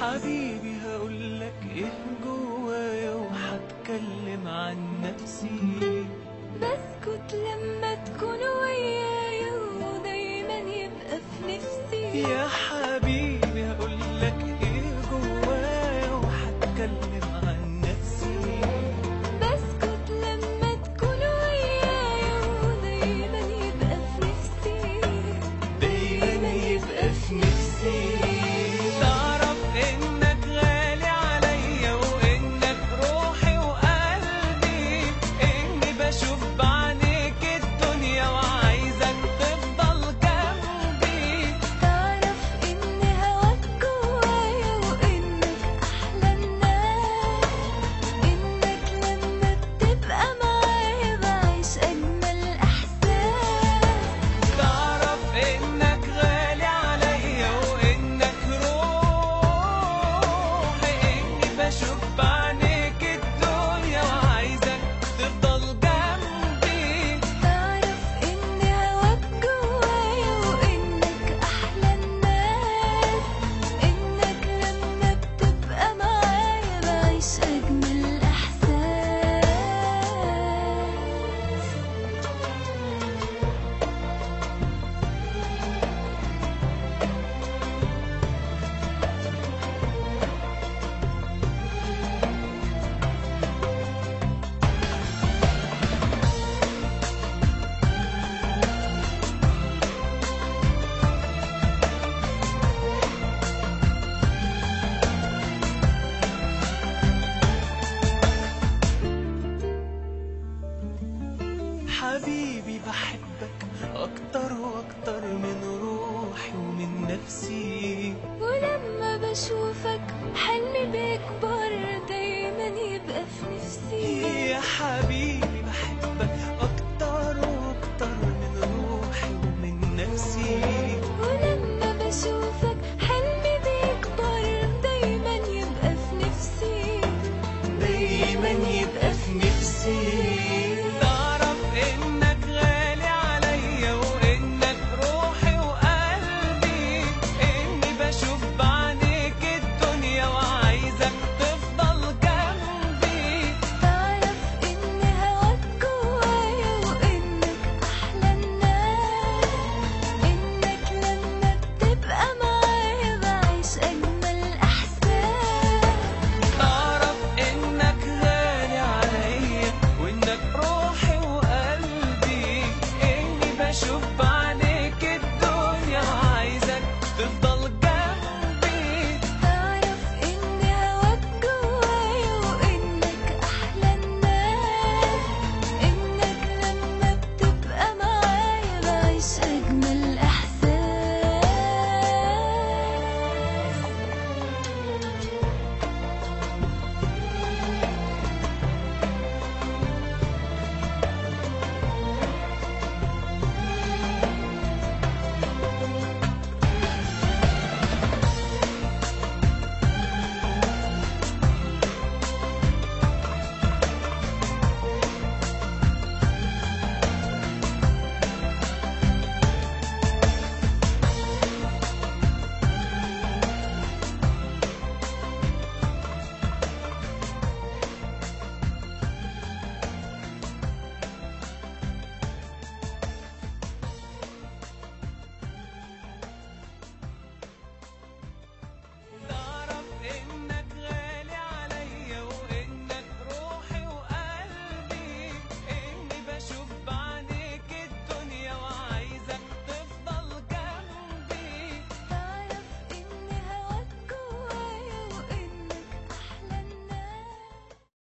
حبيبي هقولك ايه جوايا وهتكلم عن نفسي. بسكت لما تكون ويايا ودايما يبقى في نفسي. يا حبيبي هقولك ايه جوايا وهتكلم عن نفسي. بسكت لما تكون ويايا ودايما يبقى في نفسي. دايما يبقى في نفسي. تعرف انك غالي عليا وانك روحي وقلبي، اني بشوف بعينيك الدنيا وعايزك تفضل جنبي. تعرف ان هواك جوايا وانك احلى الناس، انك لما بتبقى معايا بعيش اجمل احساس. تعرف انك غالي عليا وانك روحي، اني بشوف بعينيك الدنيا وعايزك تفضل جنبي. تعرف ان هواك جوايا وانك احلى الناس، انك لما بتبقى معايا بعيش اجمل احساس. حبيبي بحبك أكتر وأكتر من روحي ومن نفسي. ولما بشوفك حلمي بيكبر دايما يبقى في نفسي. يا حبيبي بحبك